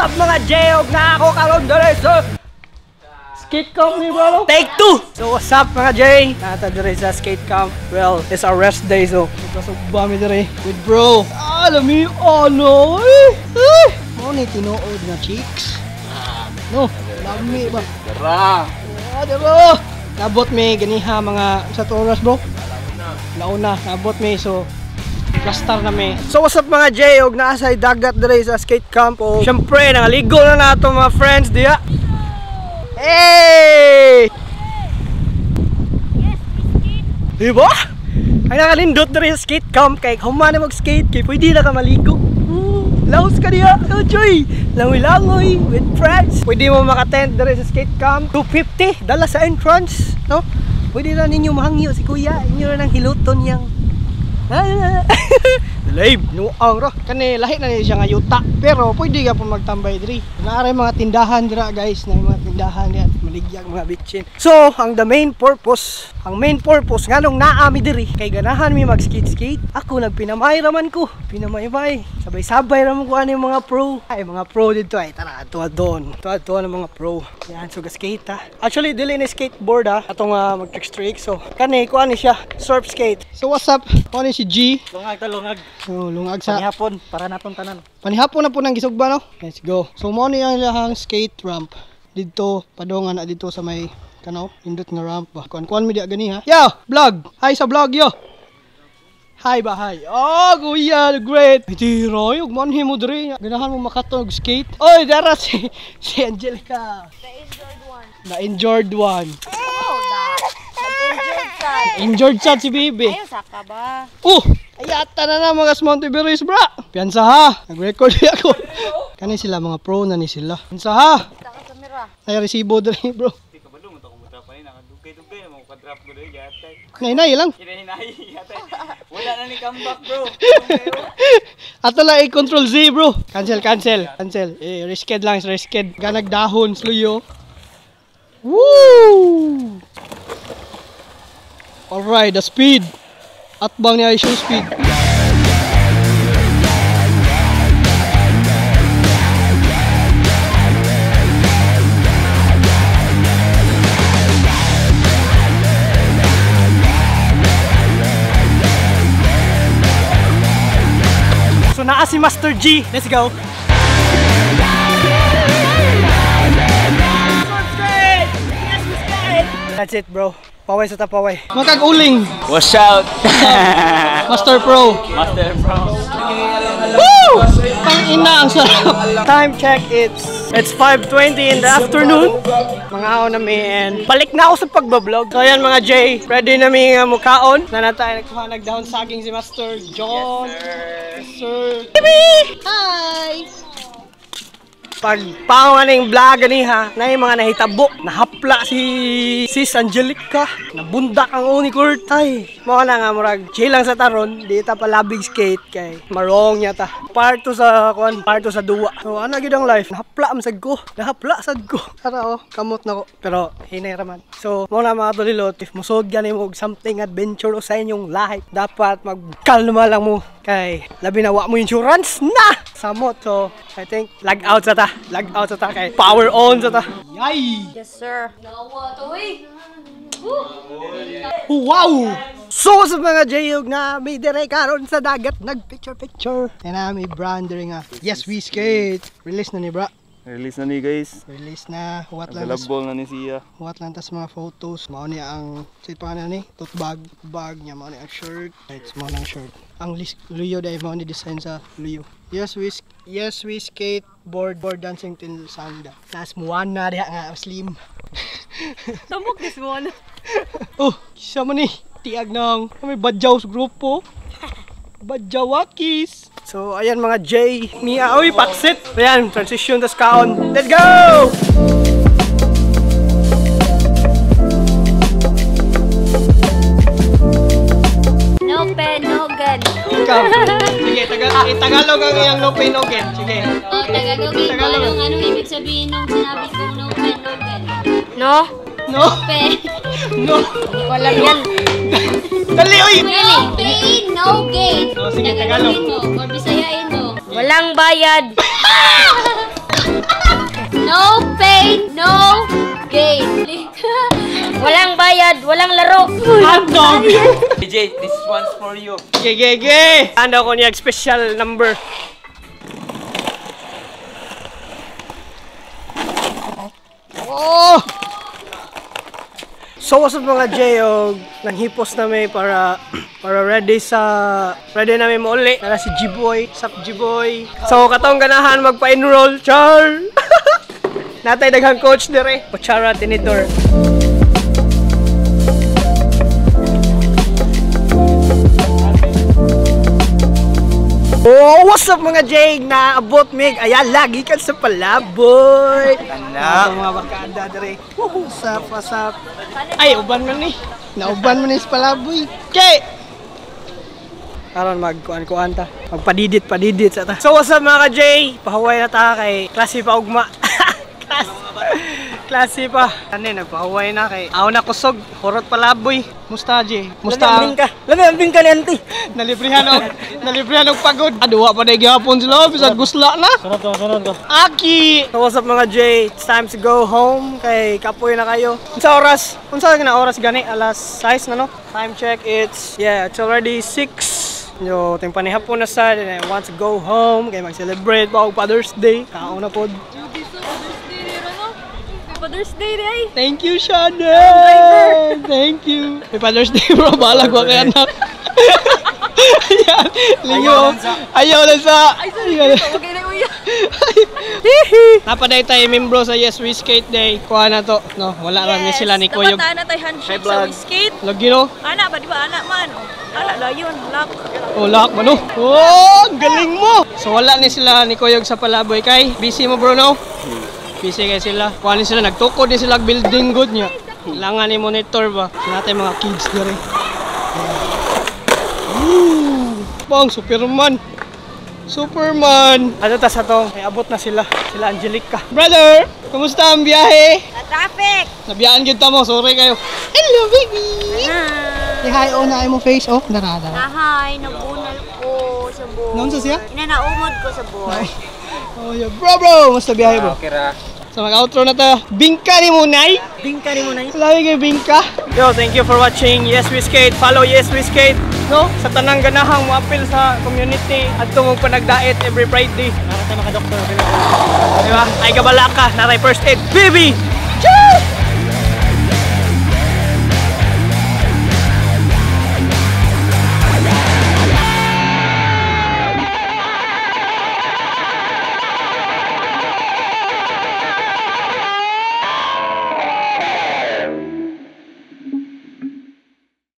up mga Jayog na ako karon dere sa skate camp ni bro. Take 2. So what's up mga Jay? Nata dere sa skate camp. Well, it's our rest day so kasugba mi dere with bro. Alam mi ano mo ni tinuod na chicks. No, lami ba? Dara. Dara. Nabot mi ganiha mga sa oras bro. Launa, nabot mi so Plastar na mi. So what's up mga Jay? Og naasay dagat dere sa skate camp. O syempre nangaligo na nato mga friends diya. Hey! Yes, skate. Diba? Ay nakalindot dere sa skate camp kay human na mag-skate kay pwede na ka maligo. Laos ka diya. Oh joy. Langoy-langoy with friends. Pwede mo maka-tent dere sa skate camp. 250 dala sa entrance, no? Pwede na ninyo mahangyo si kuya. Inyo na nang hiluton yang live nuang ro kani lahi na niya nga yuta pero pwede ka po magtambay diri. Naaray mga tindahan dira guys, na mga tindahan diyan maligyang mga bitchin. So ang main purpose nganong naa mi diri kay ganahan mi mag skate. Ako nagpinamay raman ko, pinamay sabay-sabay raman ko ani mga pro. Ay mga pro dito ay tara tuwa ng mga pro. Yan so skate ha. Actually dili ni skateboard ha atong mag-trick so kani ko ani siya surf skate. So what's up? Ano si G? Lungag. So lungag sa panihapon para naton tanan. Panihapon na po nang gisugba no. Let's go. So mo ni ang lahang skate ramp dito padongan na dito sa may kanaw indot nga ramp ba. Kuan mi di gani ha. Yo, vlog. Hi sa vlog yo. Hi ba hi. Oh, kuya, great. Tiro, ug manhi mo diri. Ganahan mo makaton og skate. Oy, dara si Angelica. The injured one. Oh, injured side. Injured side si Bibi. Ayaw saka ba? Ayata na mga Monteveres bra. Piyansa ha. Nag-record ako. Kani sila mga pro na ni sila. Piyansa ha. Taka kamera. Ay resibo diri bro. Di ka balong mo drop pa ni nakadugay-dugay mo ka drop ko diri yatay. Nay lang. Hinahinay yatay. Wala na ni comeback bro. Ato lang i-control Z bro. Cancel. Risked lang, risked. Ganag dahon sluyo. Woo! Alright, the speed. Atbang niya show speed. So naa si Master G. Let's go. That's it bro. Paway sa tapaway. Makag-uling. Wash out. Master Pro. Woo! Ang ina ang sarap. Time check it's 5:20 in the afternoon. Mga na mi and balik na ako sa pagbablog. So ayan mga Jay, ready na mi nga mukaon. Na natay nagkuha nagdahon saging si Master John. Yes sir. Hi. Pagpaungan ng vlog ni ha, na yung mga nahitabo, nahapla si Sis Angelica, nabundak ang unicorn. Ay, mga na nga murag, chill lang sa taron, di ta pala big skate kay marong niya ta. Part 2 sa duwa. So ano gid ang life, nahapla sad ko. Tara oh, kamot na ko. Pero hinay raman. So mo na mga tulilot, if musod gani mo something adventure sa inyong life, dapat magkalma lang mo. Kay labi na wa mo insurance na samot. So I think lag out sa ta kay power on sa ta. Yay! Yes sir. Nawa to eh. Wow! So sa mga Jayog na may dire karon sa dagat nagpicture. And may brand dire nga. Yes we skate. Release na ni bra. Release na ni guys. Release na. What lang Available na ni siya. What lang tas mga photos. Mao ni ang sit pa ni tote bag niya, mao ni ang shirt. It's mo lang shirt. Ang luyo dai mao ni design sa luyo. Yes we skate board dancing till sanda. Tas muan na diha nga slim. Tumok this one. Oh, siya man ni tiag nang may badyaw sa grupo. Badjawakis. So ayan mga J, Mia, oy paksit. Ayan, transition tas kaon. Let's go! No pen, no gun. Ikaw. Sige, Tagalog ang iyang no pain no gain. Sige. Oh, Tagalog. Anong ibig sabihin nung sinabi kong no pen, no gun? No? No? Pen. No. Hindi ko alam yan. Dali, oy! No pain, no gain. Oh, sige, Tagalog. Or Bisayain mo. Walang bayad. No pain, no gain. Walang bayad, walang laro. Hotdog! DJ, this one's for you. Gege! Ando ko niya special number. Oh! So what's up mga Jayog? Nanghipos na may para ready namin mauli. Para si G-Boy. Sup G-Boy? So katong ganahan magpa-enroll. Char! Natay daghang coach dire. Kutsara tinidor. Oh, what's up mga Jayog? Naabot mig. Ayan, lagi ka sa palaboy. Ano mga barkada dire. What's up? Ay, uban man ni. Nauban man ni sa palaboy. Okay! Aron magkuan-kuan ta. Magpadidit sa ta. So what's up mga Jay? Pahuway na ta kay klase pa ugma. Klase pa. Ano nagpahuway na kay aw na kusog, horot palaboy. Musta Jay? Musta? Labi ambing ka ni auntie. Nalibrihan og pagod. Aduwa pa day gyapon sila bisag gusla na. Sunod ko. Aki. So what's up mga Jay? It's time to go home kay kapoy na kayo. Unsa oras? Unsa na oras gani? Alas 6 na no? Time check it's already 6. Yo, ting panihapon na sa and I want to go home kay mag-celebrate pa og Father's Day. Kaon na pod. Father's Day, day. Thank you, Shana. Thank you. May Father's Day bro, balag ko kay anak. Ayan, lingo. Ayaw na sa. Okay na uya. Napaday tayo membro sa Yes We Skate Day. Kuha na to. No, wala lang ni sila ni Kuyog. Dapat na tayo handshake sa skate. Lagi no? Anak ba, di ba? Anak man. Anak layon, lock. Oh, lock ba no? Oh, ang galing mo. So wala ni sila ni Kuyog sa Palaboy kay. Busy mo bro no? Busy kay sila. Kuha ni sila, nagtukod din sila building good niya. Kailangan ni monitor ba? Sila tayo mga kids na rin. Bang, Superman! Ano ta sa to? May abot na sila. Sila Angelica. Brother! Kumusta ang biyahe? Traffic! Nabiyaan kita mo. Sorry kayo. Hello, baby! Hi! Hi, oh, naay mo face. Oh, narada. Hi, nabunal ko sa board. Noon sa siya? Inanaumod ko sa board. Oh, yeah. Bro! Kumusta biyahe bro? Okay ra. So mag-outro na tayo. Bingka ni Munay. Lagi kayo bingka. Yo, thank you for watching Yes We Skate. Follow Yes We Skate. No? Sa tanang ganahang mo-appeal sa community at tungong panagdait every Friday. Nakata makadoktor. Diba? Ay kabala ka. Naray first aid. Baby!